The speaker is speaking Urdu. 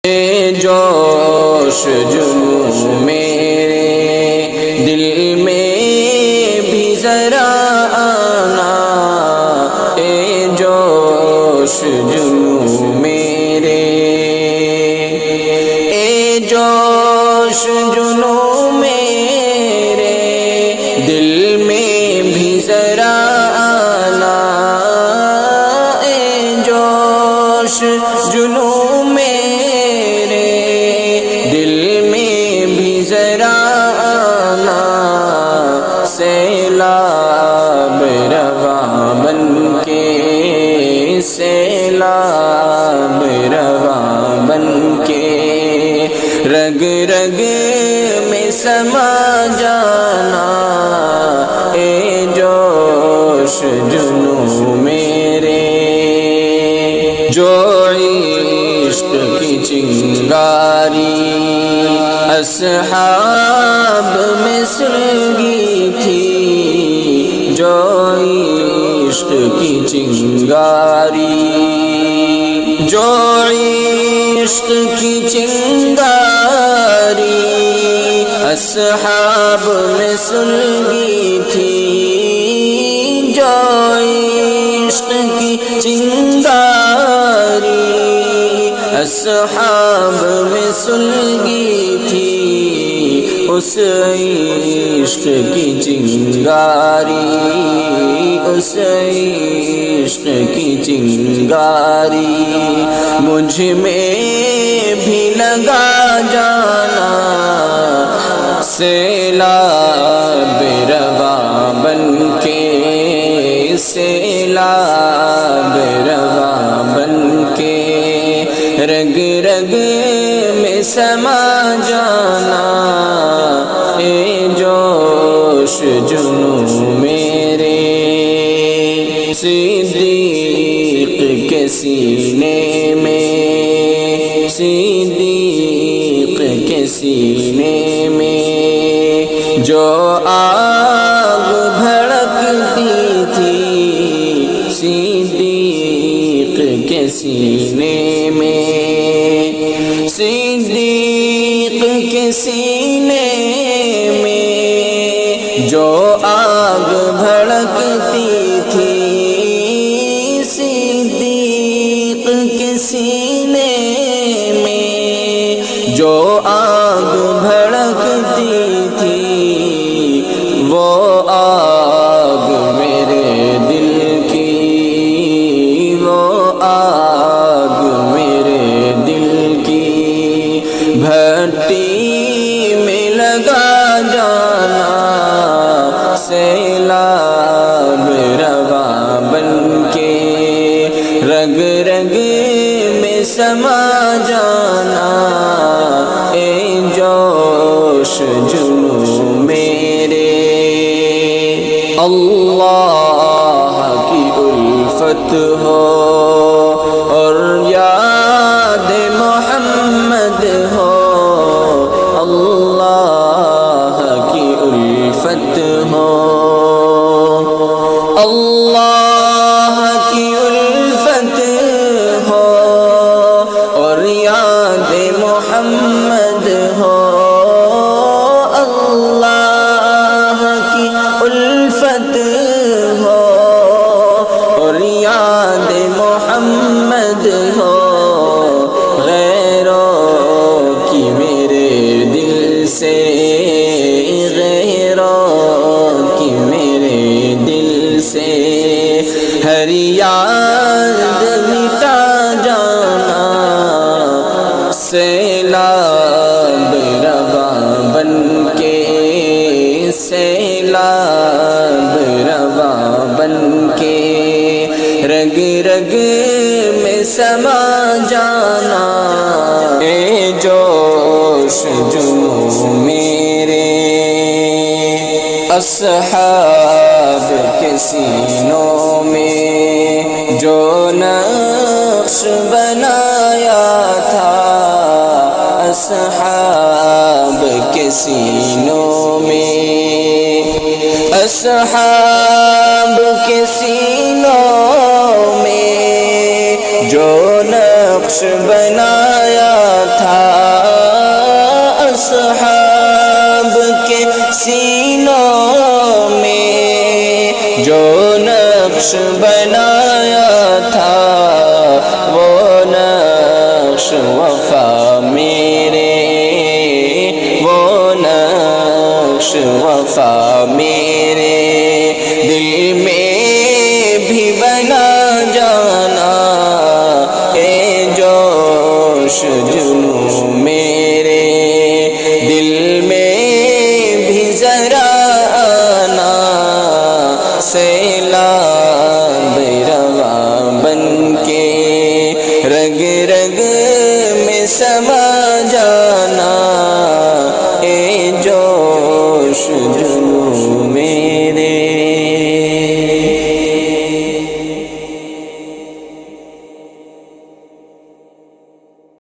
جوش جنوں میرے دل میں بھی ذرا آنا، اے جوش جنوں میرے، اے جوش جنوں میرے دل میں بھی ذرا آنا، اے جوش جنوں میرے سیلاب رواں بن کے، سیلاب رواں بن کے رگ رگ میں سما جانا، اے جوش جنوں میرے، جو عشق کی چنگاری اصحاب میں سلگی تھی، جو عشق کی چنگاری، جو عشق کی چنگاری اصحاب میں سلگی تھی، جو عشق کی چنگاری اصحاب میں سلگی تھی، اس عشق کی چنگاری، اس عشق کی چنگاری مجھ میں بھی لگا جانا، سیلاب رواں بن کے، سیلاب رواں بن کے رگ رگ میں سما جانا، اے جوش جنوں میرے، صدیق کے سینے میں، صدیق کے سینے میں جو آگ بھڑکتی تھی، صدیق کے سینے میں، صدیق کے سینے میں جو آگ بھڑکتی تھی، صدیق کے سینے میں جو آگ بھڑکتی تھی، وہ آگ میرے دل کی، وہ آگ میرے دل کی بھٹی میں لگا جانا، سیلاب رواں بن کے رگ رگ میں سما جانا، اے جوش جنوں میرے، اللہ کی الفت ہو اور یاد محمد ہو، اللہ کی الفت ہو، اللہ کی الفت ہو اور یاد محمد ہو، اللہ کی الفت ہو اور یاد محمد ہو، غیروں کی میرے دل سے، غیروں کی میرے دل سے ہر یاد مٹا جانا، سیلاب رواں بن کے، سیلاب رواں بن کے رگ رگ میں سما جانا، اے جوش جنوں میرے، اصحاب کے سینوں میں جو نقش بنایا تھا، اصحاب کے سینوں میں، اصحاب کے سینوں میں جو نقش بنایا تھا اصحاب کے سینوں میں، جو نقش بنایا تھا وہ نقش وفا میرے، وہ نقش وفا میرے دل میں بھی بنا جانا، اے جوش جنوں میرے دل میں بھی ذرا آنا، سیلاب رواں بن کے رگ رگ میں سما جانا۔